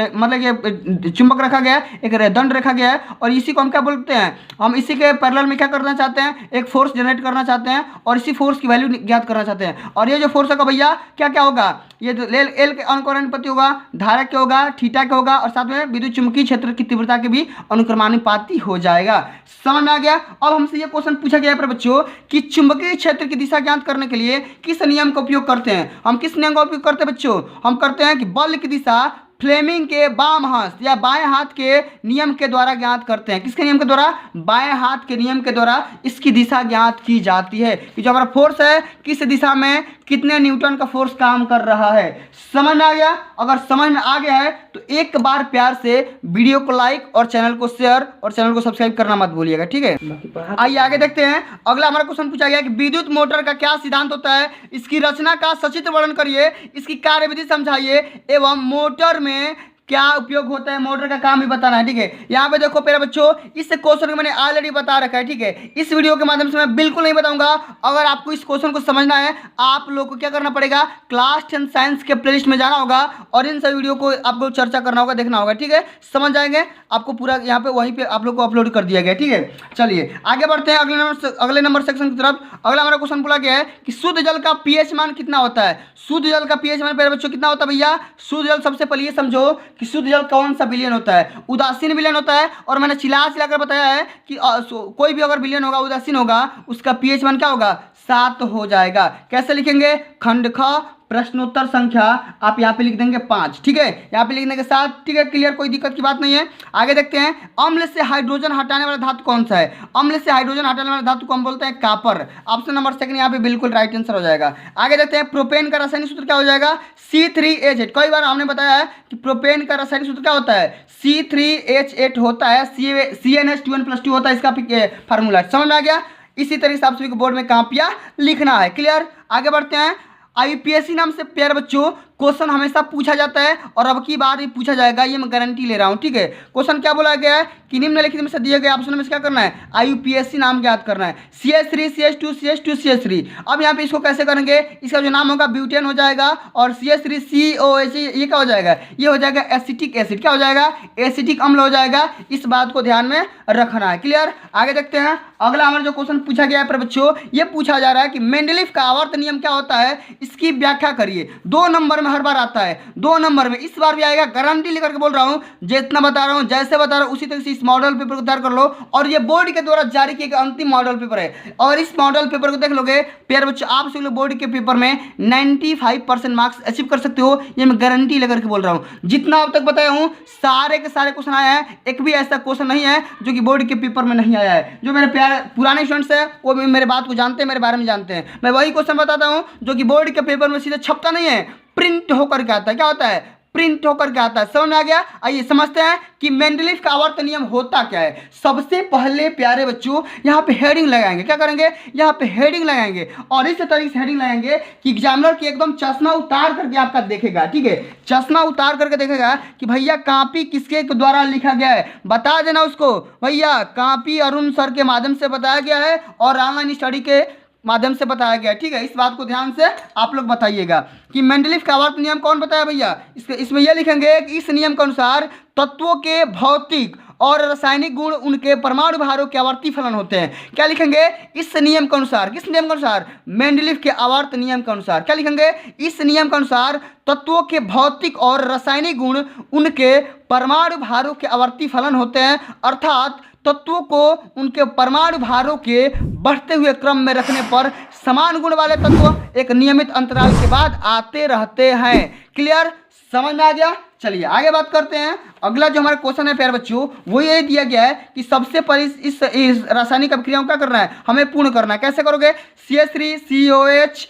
मतलब ये चुंबक रखा गया है, एक दंड रखा गया है और इसी को हम क्या बोलते हैं? हम इसी के पैरेलल में क्या करना चाहते हैं? एक फोर्स जनरेट करना चाहते हैं और इसी फोर्स की वैल्यू ज्ञात करना चाहते हैं। और ये जो फोर्स होगा भैया क्या क्या होगा? ये जो L के अनुक्रमानुपाती होगा, धारा के होगा, थीटा के होगा और साथ में विद्युत चुंबकीय क्षेत्र की तीव्रता के भी अनुक्रमानुपाती हो जाएगा। समझ में आ गया? अब हमसे ये क्वेश्चन पूछा गया है बच्चों कि चुंबकीय क्षेत्र की दिशा ज्ञात करने के लिए किस नियम का उपयोग करते हैं? हम किस नियम का उपयोग करते हैं बच्चों? हम करते हैं कि बल की दिशा फ्लेमिंग के बाम हाथ या बाएं हाथ के नियम के द्वारा ज्ञात करते हैं। किसके नियम के द्वारा? बाएं हाथ के नियम के द्वारा इसकी दिशा ज्ञात की जाती है कि जो हमारा फोर्स है किस दिशा में कितने न्यूटन का फोर्स काम कर रहा है। समझ में आ गया? अगर समझ में आ गया है तो एक बार प्यार से वीडियो को लाइक और चैनल को शेयर और चैनल को सब्सक्राइब करना मत भूलिएगा। ठीक है, आइए आगे देखते हैं। अगला हमारा क्वेश्चन पूछा गया कि विद्युत मोटर का क्या सिद्धांत होता है? इसकी रचना का सचित्र वर्णन करिए, इसकी कार्यविधि समझाइए एवं मोटर में क्या उपयोग होता है, मोटर का काम भी बताना है। ठीक है, यहाँ पे देखो मेरे बच्चों, इस क्वेश्चन को मैंने ऑलरेडी बता रखा है। ठीक है, इस वीडियो के माध्यम से मैं बिल्कुल नहीं बताऊंगा। अगर आपको इस क्वेश्चन को समझना है, आप लोग को क्या करना पड़ेगा? क्लास 10 साइंस के प्लेलिस्ट में जाना होगा और इन सभी वीडियो को आपको चर्चा करना होगा, देखना होगा। ठीक है, समझ जाएंगे आपको पूरा, यहाँ पे वहीं पे आप लोग को अपलोड कर दिया गया। ठीक है, चलिए आगे बढ़ते हैं अगले नंबर सेक्शन की तरफ। अगला हमारा क्वेश्चन बोला गया है कि शुद्ध जल का पीएच मान कितना होता है? शुद्ध जल का पीएच मान मेरे बच्चों कितना होता है भैया? शुद्ध जल सबसे पहले ये समझो कि शुद्ध जल कौन सा विलयन होता है? उदासीन विलयन होता है। और मैंने चिल्ला कर बताया है कि कोई भी अगर विलयन होगा, उदासीन होगा, उसका पीएच मान क्या होगा? 7 हो जाएगा। कैसे लिखेंगे? खंड ख प्रश्नोत्तर संख्या आप यहाँ पे लिख देंगे 5। ठीक है, यहाँ पे लिखने के साथ, ठीक है, क्लियर, कोई दिक्कत की बात नहीं है। आगे देखते हैं, अम्ल से हाइड्रोजन हटाने वाला धातु कौन सा है? अम्ल से हाइड्रोजन हटाने वाला धातु को हम बोलते हैं कॉपर। ऑप्शन नंबर सेकंड यहाँ पे बिल्कुल राइट आंसर हो जाएगा। आगे देखते हैं, प्रोपेन का रासायनिक सूत्र क्या हो जाएगा? C3H8। कई बार हमने बताया है कि प्रोपेन का रासायनिक सूत्र क्या होता है? C3H8 होता है, CnH2n+2 होता है इसका फार्मूला। समझ में आ गया? इसी तरीके से आप सभी को बोर्ड में कॉपियां लिखना है। क्लियर? आगे बढ़ते हैं। IUPAC नाम से प्यारे बच्चों क्वेश्चन हमेशा पूछा जाता है और अब की बार भी पूछा जाएगा, ये मैं गारंटी ले रहा हूँ। ठीक है, क्वेश्चन क्या बोला गया है कि निम्नलिखित में से दिए गए ऑप्शन में से क्या करना है, IUPAC नाम ज्ञात करना है। CH3 CH2 CH2 CH3। अब यहाँ पे इसको कैसे करेंगे, इसका जो नाम होगा ब्यूटेन हो जाएगा और CH3 COH ये क्या हो जाएगा, ये हो जाएगा एसिटिक एसिड, क्या हो जाएगा, एसिटिक अम्ल हो जाएगा। इस बात को ध्यान में रखना है। क्लियर, आगे देखते हैं। अगला हमारा जो क्वेश्चन पूछा गया है पर बच्चों, ये पूछा जा रहा है कि मेंडलीफ का आवर्त नियम क्या होता है, इसकी व्याख्या करिए। 2 नंबर में हर बार आता है, 2 नंबर में इस बार भी आएगा, गारंटी लेकर के बोल रहा हूँ। जितना बता रहा हूँ, जैसे बता रहा हूँ उसी तरह से इस मॉडल पेपर को तैयार कर लो। और ये बोर्ड के द्वारा जारी किया गया अंतिम मॉडल पेपर है और इस मॉडल पेपर को देख लोगे प्यारे बच्चों, आप सभी लोग बोर्ड के पेपर में 95% मार्क्स अचीव कर सकते हो, ये मैं गारंटी लेकर के बोल रहा हूँ। जितना अब तक बताया हूँ सारे के सारे क्वेश्चन आए हैं, एक भी ऐसा क्वेश्चन नहीं है जो कि बोर्ड के पेपर में नहीं आया है। जो मेरे प्यारे पुराने स्टूडेंट्स हैं वो भी मेरे बात को जानते हैं, मेरे बारे में जानते हैं। मैं वही क्वेश्चन बताता हूँ जो कि बोर्ड के पेपर में सीधे छपता नहीं है, प्रिंट होकर के आता है। क्या होता है, प्रिंट होकर के आता है। समझ में आ गया? आइए समझते हैं कि मेंडलीफ का आवर्त नियम होता क्या है। सबसे पहले प्यारे बच्चों यहाँ पे हेडिंग लगाएंगे, क्या करेंगे, यहाँ पे हेडिंग लगाएंगे और इस तरीके से हेडिंग लगाएंगे कि एग्जामिनर की एकदम चश्मा उतार करके आपका देखेगा। ठीक है, चश्मा उतार करके देखेगा कि भैया कॉपी किसके द्वारा लिखा गया है, बता देना उसको भैया कॉपी अरुण सर के माध्यम से बताया गया है और ऑनलाइन स्टडी के माध्यम से बताया गया। ठीक है, इस बात को ध्यान से आप लोग बताइएगा कि मेंडलीफ का आवर्त नियम कौन बताया भैया। इसमें यह लिखेंगे कि इस नियम के अनुसार तत्वों के भौतिक और रासायनिक गुण उनके परमाणु भारों के आवर्ती फलन होते हैं। क्या लिखेंगे, इस नियम के अनुसार, किस नियम के अनुसार, मेंडलीफ के आवर्त नियम के अनुसार। क्या लिखेंगे, इस नियम के अनुसार तत्वों के भौतिक और रासायनिक गुण उनके परमाणु भारों के आवर्ती फलन होते हैं, अर्थात तत्वों को उनके परमाणु भारों के बढ़ते हुए क्रम में रखने पर समान गुण वाले तत्व एक नियमित अंतराल के बाद आते रहते हैं। क्लियर, समझ में आ गया? चलिए आगे बात करते हैं। अगला जो हमारा क्वेश्चन है प्यारे बच्चों वो ये दिया गया है कि सबसे पहले इस रासायनिक अभिक्रियाओं क्या करना है, हमें पूर्ण करना है। कैसे करोगे, CH3 COH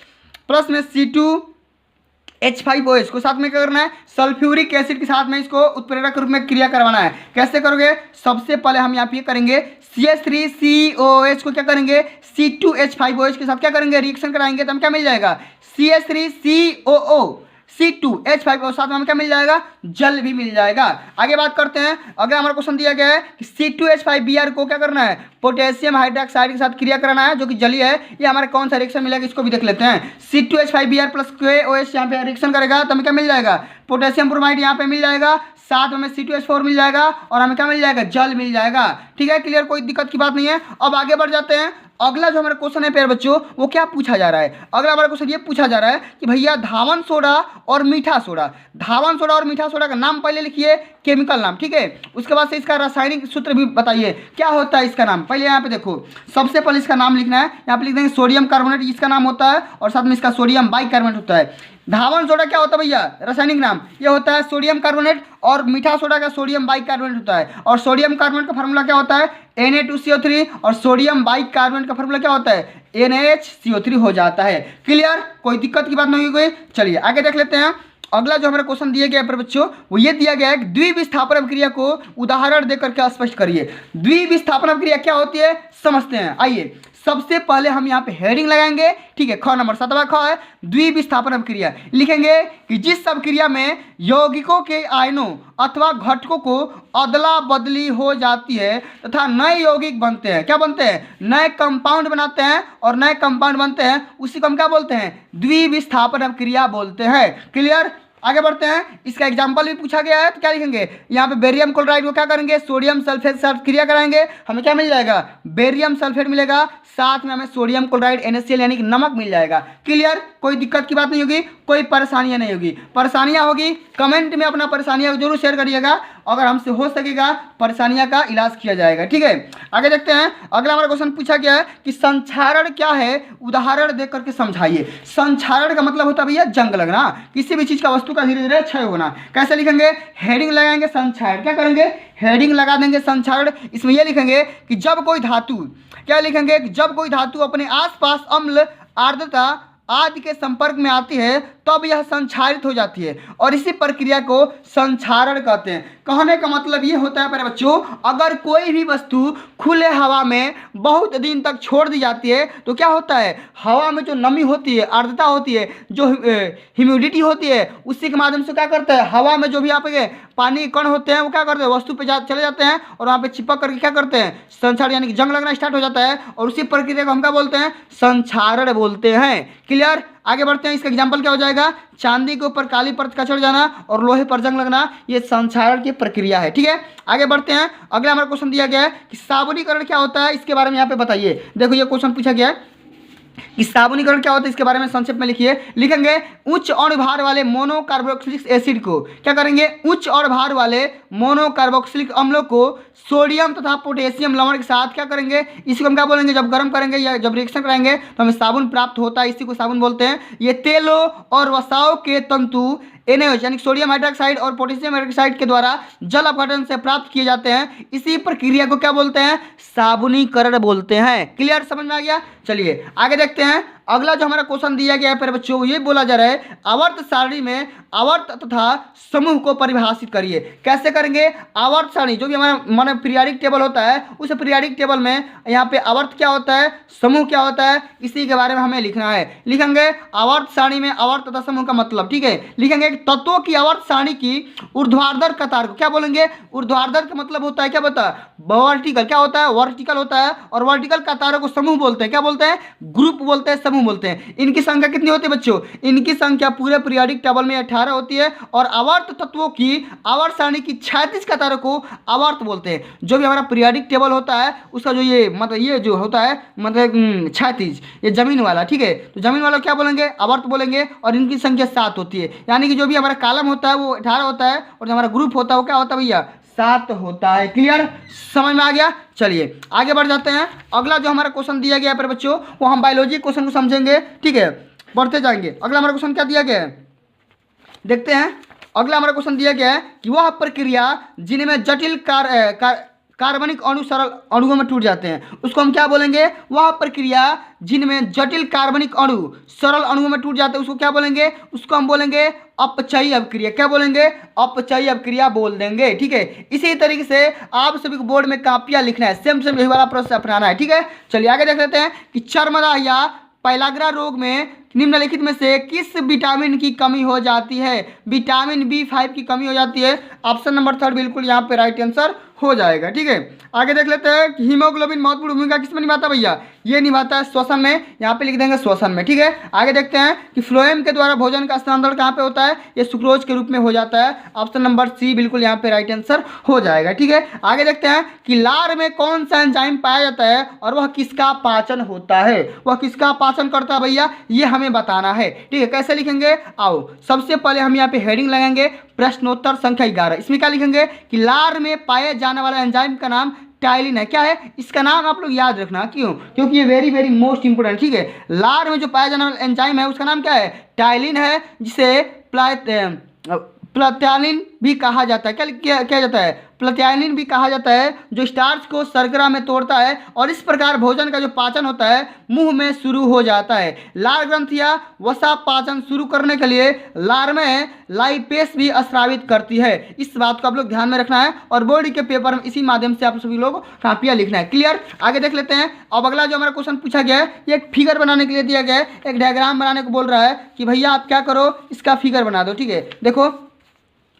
प्लस में C2H5OH को साथ में क्या करना है, सल्फ्यूरिक एसिड के साथ में इसको उत्प्रेरक रूप में क्रिया करवाना है। कैसे करोगे, सबसे पहले हम यहाँ पे करेंगे CH3 COH को क्या करेंगे, C2H5OH के साथ क्या करेंगे, रिएक्शन कराएंगे तो हम क्या मिल जाएगा, CH3 COO C2H5OH साथ में हमें क्या मिल जाएगा, जल भी मिल जाएगा। आगे बात करते हैं। अगर हमारा क्वेश्चन दिया गया है कि C2H5Br को क्या करना है, पोटेशियम हाइड्रोक्साइड के साथ क्रिया कराना है जो कि जलीय है। ये हमारे कौन सा रिएक्शन मिलेगा, इसको भी देख लेते हैं। C2H5Br प्लस KOH यहाँ पे रिएक्शन करेगा तो हमें क्या मिल जाएगा, पोटेशियम ब्रोमाइड यहाँ पे मिल जाएगा, साथ में हमें C2H4 मिल जाएगा और हमें क्या मिल जाएगा, जल मिल जाएगा। ठीक है, क्लियर, कोई दिक्कत की बात नहीं है। अब आगे बढ़ जाते हैं। अगला जो हमारा क्वेश्चन है प्यारे बच्चों वो क्या पूछा जा रहा है, अगला हमारा क्वेश्चन ये पूछा जा रहा है कि भैया धावन सोडा और मीठा सोडा, धावन सोडा और मीठा सोडा का नाम पहले लिखिए, केमिकल नाम। ठीक है, उसके बाद से इसका रासायनिक सूत्र भी बताइए क्या होता है इसका नाम। पहले यहाँ पे देखो, सबसे पहले इसका नाम लिखना है, यहाँ पे लिख देंगे सोडियम कार्बोनेट, इसका नाम होता है और साथ में इसका सोडियम बाइकार्बोनेट होता है। धावन सोडा क्या होता है भैया, रासायनिक नाम ये होता है सोडियम कार्बोनेट और मीठा सोडा का सोडियम बाइकार्बोनेट होता है। और सोडियम कार्बोनेट का फार्मूला क्या होता है, Na2CO3 और सोडियम बाइकार्बोनेट का फार्मूला क्या होता है, NaHCO3 हो जाता है। क्लियर, कोई दिक्कत की बात नहीं हुई। चलिए आगे देख लेते हैं। अगला जो हमारा क्वेश्चन दिया गया है बच्चों वो ये दिया गया है कि द्विविस्थापन अभिक्रिया को उदाहरण देकर के स्पष्ट करिए। द्विविस्थापन अभिक्रिया क्या होती है समझते हैं। आइए सबसे पहले हम यहाँ पे हेडिंग लगाएंगे। ठीक है, ख नंबर 7वां ख है द्विविस्थापन अभिक्रिया। लिखेंगे कि जिस अभिक्रिया में यौगिकों के आयनों अथवा घटकों को अदला बदली हो जाती है तथा नए यौगिक बनते हैं, क्या बनते हैं, नए कंपाउंड बनाते हैं और नए कंपाउंड बनते हैं, उसी को हम क्या बोलते हैं, द्विविस्थापन अभिक्रिया बोलते हैं। क्लियर, आगे बढ़ते हैं। इसका एग्जाम्पल भी पूछा गया है तो क्या लिखेंगे, यहाँ पे बेरियम क्लोराइड को क्या करेंगे, सोडियम सल्फेट के साथ क्रिया कराएंगे, हमें क्या मिल जाएगा, बेरियम सल्फेट मिलेगा, साथ में हमें सोडियम क्लोराइड NaCl यानी कि नमक मिल जाएगा। क्लियर, कोई दिक्कत की बात नहीं होगी, कोई परेशानियां नहीं होगी। परेशानियां होगी कमेंट में अपना परेशानियां जरूर शेयर करिएगा, अगर हमसे हो सकेगा परेशानियां का इलाज किया जाएगा। ठीक है, आगे देखते हैं। अगला हमारा क्वेश्चन पूछा गया है कि संक्षारण क्या है, उदाहरण देख करके समझाइए। संक्षारण का मतलब होता है भैया जंग लगना, किसी भी चीज का वस्तु का धीरे धीरे क्षय होना। कैसे लिखेंगे, हेडिंग लगाएंगे संक्षारण, क्या करेंगे, हेडिंग लगा देंगे संक्षारण। इसमें यह लिखेंगे कि जब कोई धातु, क्या लिखेंगे, जब कोई धातु अपने आसपास अम्ल, आर्द्रता आदि के संपर्क में आती है तब यह संक्षारित हो जाती है और इसी प्रक्रिया को संक्षारण कहते हैं। कहने का मतलब ये होता है प्यारे बच्चों, अगर कोई भी वस्तु खुले हवा में बहुत दिन तक छोड़ दी जाती है तो क्या होता है, हवा में जो नमी होती है, आर्द्रता होती है, जो ह्यूमिडिटी होती है, उसी के माध्यम से क्या करता है, हवा में जो भी आपके पानी के कण होते हैं वो क्या करते हैं, वस्तु पे चले जाते हैं और वहाँ पे चिपक करके क्या करते हैं, संक्षारण यानी कि जंग लगना स्टार्ट हो जाता है और उसी प्रक्रिया को हम क्या बोलते हैं, संक्षारण बोलते हैं। क्लियर? आगे बढ़ते हैं। इसका एग्जाम्पल क्या हो जाएगा, चांदी के ऊपर काली परत का चढ़ जाना और लोहे पर जंग लगना, ये संक्षारण की प्रक्रिया है। ठीक है, आगे बढ़ते हैं। अगला हमारा क्वेश्चन दिया गया है कि साबुनीकरण क्या होता है, इसके बारे में यहाँ पे बताइए। देखो ये क्वेश्चन पूछा गया है कि साबुनीकरण क्या होता है, इसके बारे में संक्षेप में लिखिए। लिखेंगे उच्च अणु भार वाले मोनोकार्बोक्सिलिक एसिड को क्या करेंगे, उच्च अणु भार वाले मोनोकार्बोक्सिलिक अम्लों को सोडियम तथा पोटेशियम लवण के साथ क्या करेंगे, इसी को हम क्या बोलेंगे, जब गर्म करेंगे या जब रिएक्शन कराएंगे तो हमें साबुन प्राप्त होता है, इसी को साबुन बोलते हैं। ये तेलों और वसाओं के तंतु NaOH यानी सोडियम हाइड्रोक्साइड और पोटेशियम हाइड्रोक्साइड के द्वारा जल अपघटन से प्राप्त किए जाते हैं। इसी प्रक्रिया को क्या बोलते हैं, साबुनीकरण बोलते हैं। क्लियर? समझ में आ गया? चलिए आगे देखते हैं। अगला जो हमारा क्वेश्चन दिया गया है प्यारे बच्चों, ये बोला जा रहा है आवर्त सारणी में आवर्त तथा समूह को परिभाषित करिए। कैसे करेंगे, आवर्त सारणी जो भी हमारा माने पीरियाडिक टेबल होता है, उस पीरियाडिक टेबल में यहाँ पे आवर्त क्या होता है, समूह क्या होता है, इसी के बारे में हमें लिखना है। लिखेंगे आवर्त सारणी में आवर्त तथा समूह का मतलब। ठीक है, लिखेंगे तत्वों की आवर्त सारणी की ऊर्ध्वाधर कतार को क्या बोलेंगे, ऊर्ध्वाधर का मतलब होता है क्या बता, वर्टिकल क्या होता है, वर्टिकल होता है, और वर्टिकल कतारों को समूह बोलते हैं। क्या बोलते हैं, ग्रुप बोलते हैं, समूह बोलते हैं। इनकी संख्या कितनी होती है बच्चों, इनकी संख्या पूरे पीरियाडिक टेबल में 18 होती है और आवर्त तत्वों की आवर्त सारणी की 36 कतारों को आवर्त बोलते हैं। जो भी हमारा पीरियाडिक टेबल होता है उसका जो ये मतलब ये जो होता है मतलब 36, ये जमीन वाला। ठीक है, तो जमीन वाला क्या बोलेंगे, आवर्त बोलेंगे और इनकी संख्या 7 होती है। यानी कि जो भी हमारा कॉलम होता है वो 18 होता है और जो हमारा ग्रुप होता है वो क्या होता है भैया, 7 होता है। क्लियर? समझ में आ गया? चलिए आगे बढ़ जाते हैं। अगला जो हमारा क्वेश्चन दिया गया है बच्चों, वो हम बायोलॉजी क्वेश्चन को समझेंगे। ठीक है, बढ़ते जाएंगे। अगला हमारा क्वेश्चन क्या दिया गया है, देखते हैं। अगला हमारा क्वेश्चन दिया गया है कि वह प्रक्रिया जिनमें जटिल कार्बनिक अणु सरल अणुओं में टूट जाते हैं, उसको हम क्या बोलेंगे, वह प्रक्रिया जिनमें जटिल कार्बनिक अणु सरल अणुओं में टूट जाते हैं उसको क्या बोलेंगे, उसको हम बोलेंगे अपचयी अभिक्रिया। क्या बोलेंगे, अपचयी अभिक्रिया बोल देंगे। ठीक है, इसी तरीके से आप सभी को बोर्ड में कापियां लिखना है, सेम सेम यही वाला प्रोसेस अपनाना है। ठीक है, चलिए आगे देख लेते हैं कि चर्मदाह या पैलाग्रा रोग में निम्नलिखित में से किस विटामिन की कमी हो जाती है, विटामिन B5 की कमी हो जाती है। ऑप्शन नंबर 3 बिल्कुल यहाँ पे राइट आंसर हो जाएगा। ठीक है, आगे देख लेते हैं कि हीमोग्लोबिन महत्वपूर्ण भूमिका किसमें निभाता है भैया, ये निभाता है श्वसन में, यहाँ पे लिख देंगे श्वसन में। ठीक है, आगे देखते हैं कि फ्लोएम के द्वारा भोजन का स्थानांतरण कहाँ पे होता है, ये सुक्रोज के रूप में हो जाता है। ऑप्शन नंबर C बिल्कुल यहाँ पे राइट आंसर हो जाएगा। ठीक है, आगे देखते हैं कि लार में कौन सा एंजाइम पाया जाता है और वह किसका पाचन होता है, वह किसका पाचन करता है भैया, ये हमें बताना है। ठीक है, कैसे लिखेंगे, आओ सबसे पहले हम यहाँ पे हेडिंग लगाएंगे प्रश्नोत्तर संख्या 11। इसमें क्या लिखेंगे कि लार में पाए जाने वाला एंजाइम का नाम टाइलिन है। क्या है, इसका नाम आप लोग याद रखना, क्यों, क्योंकि ये वेरी वेरी मोस्ट इंपोर्टेंट। ठीक है, लार में जो पाया जाने वाला एंजाइम है उसका नाम क्या है, टाइलिन है, जिसे प्लैटिनिन भी कहा जाता है। क्या जाता है, प्लैटिनिन भी कहा जाता है, जो स्टार्च को शर्करा में तोड़ता है और इस प्रकार भोजन का जो पाचन होता है मुंह में शुरू हो जाता है। लार ग्रंथि या वसा पाचन शुरू करने के लिए लार में लाइपेस भी स्रावित करती है। इस बात को आप लोग ध्यान में रखना है और बोर्ड के पेपर में इसी माध्यम से आप सभी लोग कापियां लिखना है। क्लियर? आगे देख लेते हैं। अब अगला जो हमारा क्वेश्चन पूछा गया है, ये एक फिगर बनाने के लिए दिया गया है, एक डायग्राम बनाने को बोल रहा है कि भैया आप क्या करो, इसका फिगर बना दो। ठीक है, देखो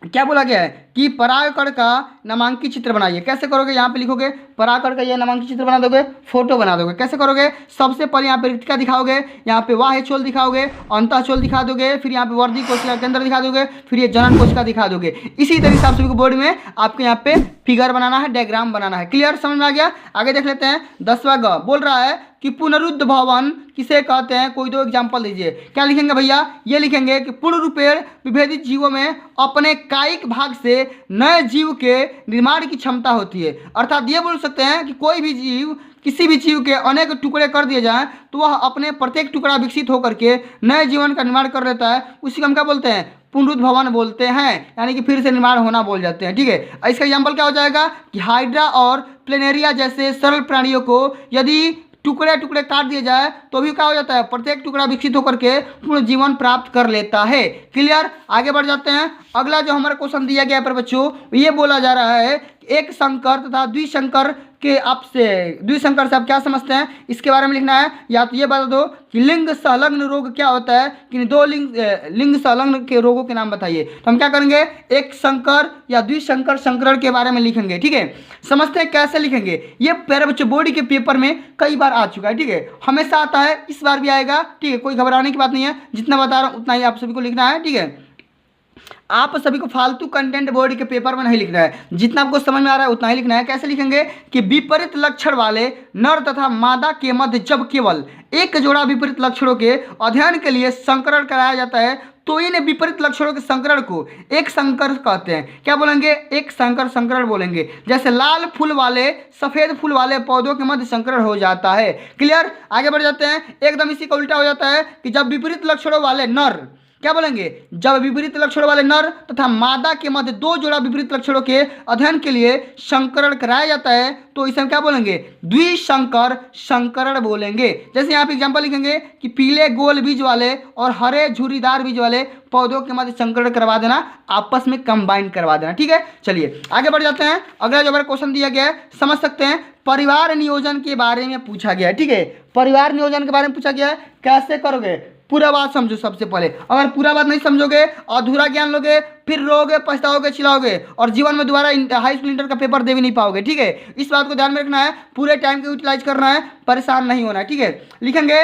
क्या बोला गया है कि परागकण का नामांकित चित्र बनाइए। कैसे करोगे, यहाँ पे लिखोगे परागकण का यह नामांकित चित्र बना दोगे, फोटो बना दोगे। कैसे करोगे, सबसे पहले यहाँ पे रिक्तिका दिखाओगे, यहाँ पे वाह्य छोल दिखाओगे, अंतःछोल दिखा दोगे, फिर यहाँ पे वर्दी कोशिका केंद्र दिखा दोगे, फिर ये जनन कोशिका दिखा दोगे। इसी तरीके से आप सभी को बोर्ड में आपको यहाँ पे फिगर बनाना है, डायग्राम बनाना है। क्लियर? समझ में आ गया? आगे देख लेते हैं। 10वां ग बोल रहा है कि पुनरुद्ध भवन किसे कहते हैं, कोई दो एग्जाम्पल दीजिए। क्या लिखेंगे भैया, ये लिखेंगे कि पूर्ण रूपेण विभेदित जीवों में अपने कायिक भाग से नए जीव के निर्माण की क्षमता होती है। अर्थात ये बोल सकते हैं कि कोई भी जीव, किसी भी जीव के अनेक टुकड़े कर दिए जाएं तो वह अपने प्रत्येक टुकड़ा विकसित होकर के नए जीवन का निर्माण कर लेता है। उसी को हम क्या बोलते हैं, पुनरुद्ध भवन बोलते हैं, यानी कि फिर से निर्माण होना बोल जाते हैं। ठीक है, इसका एग्जाम्पल क्या हो जाएगा कि हाइड्रा और प्लेनेरिया जैसे सरल प्राणियों को यदि टुकड़े टुकड़े काट दिए जाए तो भी क्या हो जाता है, प्रत्येक टुकड़ा विकसित होकर के पूर्ण जीवन प्राप्त कर लेता है। क्लियर, आगे बढ़ जाते हैं। अगला जो हमारा क्वेश्चन दिया गया पर बच्चों, ये बोला जा रहा है एक संकर तथा द्विसंकर के आपसे, द्विसंकर से आप क्या समझते हैं इसके बारे में लिखना है। या तो ये बता दो कि लिंग संलग्न रोग क्या होता है, कि दो लिंग संलग्न के रोगों के नाम बताइए। तो हम क्या करेंगे, एक संकर या द्विसंकर संकरण के बारे में लिखेंगे। ठीक है, समझते हैं कैसे लिखेंगे। ये प्यारे बच्चों बोर्ड के पेपर में कई बार आ चुका है। ठीक है, हमेशा आता है, इस बार भी आएगा। ठीक है, कोई घबराने की बात नहीं है, जितना बता रहा हूँ उतना ही आप सभी को लिखना है। ठीक है, आप सभी को फालतू कंटेंट बोर्ड के पेपर में नहीं लिखना है, जितना आपको समझ में आ रहा है उतना ही लिखना है। कैसे लिखेंगे कि विपरीत लक्षण वाले नर तथा मादा के मध्य जब केवल एक जोड़ा विपरीत लक्षणों के अध्ययन के लिए संकरण कराया जाता है तो इन विपरीत लक्षणों के संकरण को एक संकर कहते हैं। क्या बोलेंगे, एक संकर संकरण बोलेंगे। जैसे लाल फूल वाले सफेद फूल वाले पौधों के मध्य संकरण हो जाता है। क्लियर, आगे बढ़ जाते हैं। एकदम इसी का उल्टा हो जाता है कि जब विपरीत लक्षणों वाले नर, क्या बोलेंगे, जब विपरीत लक्षणों वाले नर तथा मादा के मध्य दो जोड़ा विपरीत लक्षणों के अध्ययन के लिए संकरण कराया जाता है तो इसे हम क्या बोलेंगे, द्विसंकर संकरण बोलेंगे। जैसे यहाँ पे एग्जांपल लिखेंगे कि पीले गोल बीज वाले और हरे झुर्रीदार बीज वाले पौधों के मध्य संकरण करवा देना, आपस में कंबाइन करवा देना। ठीक है, चलिए आगे बढ़ जाते हैं। अगला जो हमारा क्वेश्चन दिया गया है समझ सकते हैं, परिवार नियोजन के बारे में पूछा गया है। ठीक है, परिवार नियोजन के बारे में पूछा गया है, कैसे करोगे, पूरा बात समझो। सबसे पहले अगर पूरा बात नहीं समझोगे, अधूरा ज्ञान लोगे, फिर रोगे, पछताओगे, चिल्लाओगे और जीवन में दोबारा हाई स्कूल इंटर का पेपर दे भी नहीं पाओगे। ठीक है, इस बात को ध्यान में रखना है, पूरे टाइम को यूटिलाइज करना है, परेशान नहीं होना है। ठीक है, लिखेंगे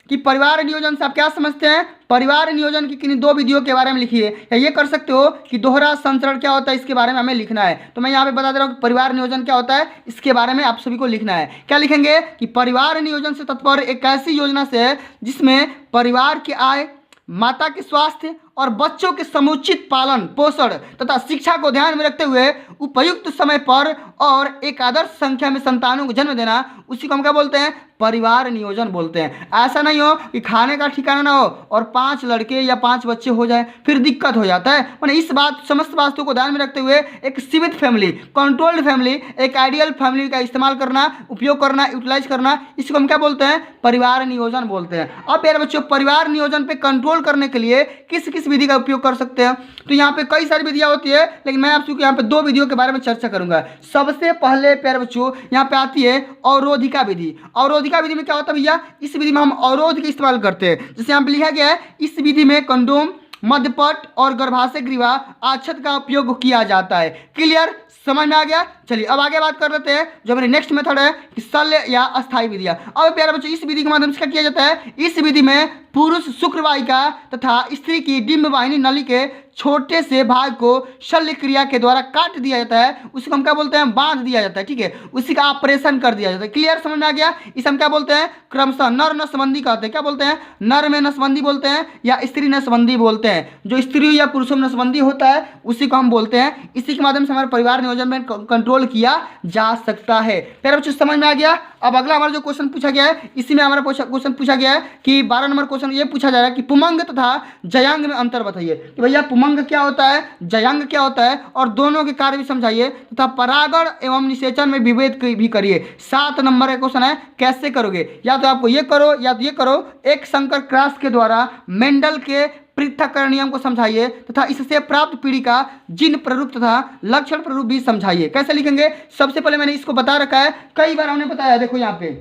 कि परिवार नियोजन से आप क्या समझते हैं, परिवार नियोजन की किन्हीं दो विधियों के बारे में लिखिए। या ये कर सकते हो कि दोहरा संचरण क्या होता है इसके बारे में हमें लिखना है। तो मैं यहाँ पे बता दे रहा हूँ कि परिवार नियोजन क्या होता है, इसके बारे में आप सभी को लिखना है। क्या लिखेंगे कि परिवार नियोजन से तात्पर्य एक ऐसी योजना से है जिसमें परिवार की आय, माता के स्वास्थ्य और बच्चों के समुचित पालन पोषण तथा शिक्षा को ध्यान में रखते हुए उपयुक्त समय पर और एक आदर्श संख्या में संतानों को जन्म देना, उसी को हम क्या बोलते हैं, परिवार नियोजन बोलते हैं। ऐसा नहीं हो कि खाने का ठिकाना ना हो और 5 लड़के या 5 बच्चे हो जाए, फिर दिक्कत हो जाता है। मैंने इस बात समस्त वास्तु को ध्यान में रखते हुए एक सीमित फैमिली, कंट्रोल्ड फैमिली, एक आइडियल फैमिली का इस्तेमाल करना, उपयोग करना, यूटिलाइज करना, इसको हम क्या बोलते हैं, परिवार नियोजन बोलते हैं। अब यार बच्चों, परिवार नियोजन पे कंट्रोल करने के लिए किस किस विधि का उपयोग कर सकते हैं, तो यहाँ पे कई सारी विधियां होती है, लेकिन मैं आपको यहाँ पे 2 विधियों के बारे में चर्चा करूंगा। सबसे पहले प्यारे बच्चों यहाँ पे आती है अवरोधिका विधि। अवरोधिका विधि में क्या होता है भैया, इस विधि में हम अवरोध का इस्तेमाल करते हैं। जैसे यहाँ पे लिखा गया है, इस विधि में कंडोम, मध्यपट और गर्भाशय ग्रीवा आच्छद का उपयोग किया जाता है। क्लियर, समझ में आ गया। चलिए अब आगे बात कर लेते हैं जो मेरी नेक्स्ट मेथड है कि शल्य या अस्थायी विधियां। अब प्यारे बच्चों, इस विधि के माध्यम से क्या किया जाता है, इस विधि में पुरुष शुक्रवाहिका तथा स्त्री की डिंब वाहिनी नली के छोटे से भाग को शल्य क्रिया के द्वारा काट दिया जाता है, उसको हम क्या बोलते हैं, बांध दिया जाता है। ठीक है, उसी का ऑपरेशन कर दिया जाता है। क्लियर, समझ में आ गया। इसे हम क्या बोलते हैं, क्रमशः नर नसबंदी कहते हैं। क्या बोलते हैं, नर में नसबंदी बोलते हैं या स्त्री नसबंदी बोलते हैं। जो स्त्री या पुरुषों में नसबंदी होता है उसी को हम बोलते हैं। इसी के माध्यम से हमारे परिवार नियोजन में कंट्रोल किया जा सकता है। प्यारे बच्चों, समझ में आ गया। अब अगला हमारा जो क्वेश्चन पूछा गया है, इसी में हमारा क्वेश्चन पूछा गया है कि 12 नंबर क्वेश्चन ये पूछा जा रहा है कि पुमंग तथा जयांग में अंतर बताइए। कि भैया पुमंग क्या होता है, जयांग क्या होता है, और दोनों के कार्य भी समझाइए तथा परागण एवं निषेचन में विभेद भी करिए। 7 नंबर का क्वेश्चन है, कैसे करोगे, या तो आपको ये करो या तो ये करो। एक संकर क्रॉस के द्वारा मेंडल के पृथक्करण नियम को समझाइए तथा इससे प्राप्त पीढ़ी का जीन प्ररूप तथा लक्षण प्ररूप भी समझाइए। कैसे लिखेंगे, सबसे पहले मैंने इसको बता रखा है, कई बार हमने बताया, देखो यहाँ पे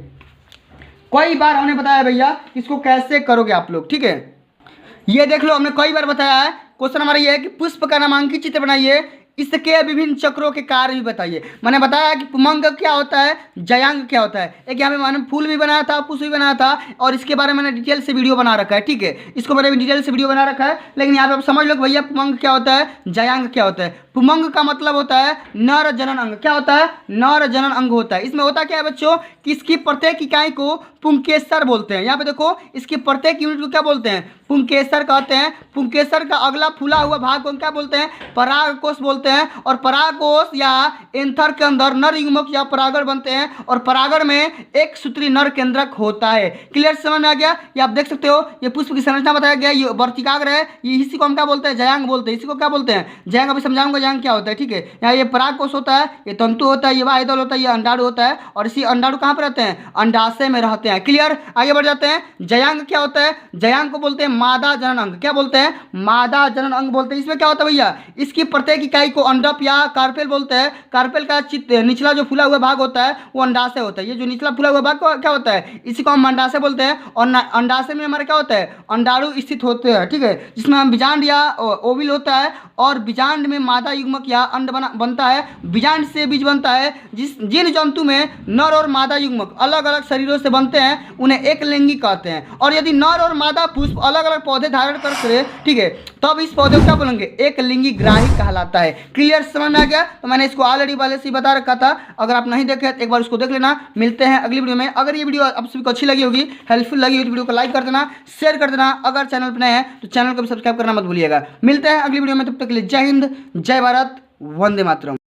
कई बार हमने बताया भैया इसको कैसे करोगे आप लोग। ठीक है, ये देख लो, हमने कई बार बताया है। क्वेश्चन हमारा ये है कि पुष्प का नामांकित चित्र बनाइए, इसके विभिन्न चक्रों के कार्य भी बताइए। मैंने बताया कि पुमंग क्या होता है, जयांग क्या होता है। एक यहाँ पे मैंने फूल भी बनाया था, पुष्प भी बनाया था, और इसके बारे में मैंने डिटेल से वीडियो बना रखा है। ठीक है, इसको मैंने डिटेल से वीडियो बना रखा है, लेकिन यहाँ पे आप समझ लो कि भैया पुमंग क्या होता है, जयांग क्या होता है। पुमंग का मतलब होता है नर जनन अंग। क्या होता है, नर जनन अंग होता है। इसमें होता क्या है बच्चों कि इसकी प्रत्येक इकाई को पुंकेसर बोलते हैं। यहाँ पे देखो, इसकी प्रत्येक यूनिट को क्या बोलते हैं, पुंकेसर कहते हैं। पुंकेसर का अगला फूला हुआ भाग को क्या बोलते हैं, परागकोश बोलते बनते हैं और परागकोश या एंथर के अंदर नर युग्मक या परागण बनते हैं और परागण में एक सूत्री नर केंद्रक होता है। क्लियर, समझ में आ गया? ये आप देख सकते हो, ये पुष्प की संरचना बताया गया, ये वर्तिकाग्र है, ये इसी को हम क्या बोलते हैं, जयांग बोलते हैं। इसी को क्या बोलते हैं, जयांग। अभी समझाऊंगा जयांग क्या होता है, ठीक है। यहाँ ये परागकोश होता है, ये तंतु होता है, ये बाह्यदल होता है, ये अंडाणु होता है और इसी अंडाणु कहाँ पर रहते हैं, अंडाशय में रहते हैं। क्लियर, आगे बढ़ जाते हैं। जयांग क्या होता है, जयांग को बोलते हैं मादा जनन अंग। क्या बोलते हैं, मादा जनन अंग बोलते हैं। इसमें क्या होता है भैया, इसकी प्रत्येक इकाई को अंडप या कार्पेल बोलते हैं। कार्पेल का निचला जो फूला हुआ भाग होता है वो अंडाशय होता है। ये जो निचला फूला हुआ भाग क्या होता है, इसी को हम अंडाशय बोलते हैं। और अंडाशय में हमारा क्या होता है, अंडाणु स्थित होते हैं, ठीक है, जिसमें हम बीजांड या ओविल होता है और बीजांड में मादा युग्मक या अंड बनता है। बीजांड से बीज बनता है। जिन जंतु में नर और मादा युग्मक अलग अलग शरीरों से बनते हैं उन्हें एक लिंगी कहते हैं। और यदि नर और मादा पुष्प अलग अलग पौधे धारण करते, ठीक है, तब इस पौधे को क्या बोलेंगे, एक लिंगी ग्राही कहलाता है। क्लियर, समझ में आ गया? तो मैंने इसको ऑलरेडी पहले से ही बता रखा था, अगर आप नहीं देखे तो एक बार उसको देख लेना। मिलते हैं अगली वीडियो में। अगर ये वीडियो आप सभी को अच्छी लगी होगी, हेल्पफुल लगी होगी, तो वीडियो को लाइक कर देना, शेयर कर देना। अगर चैनल पर नए हैं तो चैनल को भी सब्सक्राइब करना मत भूलिएगा। मिलते हैं अगली वीडियो में, तब तक के लिए जय हिंद, जय भारत, वंदे मातरम।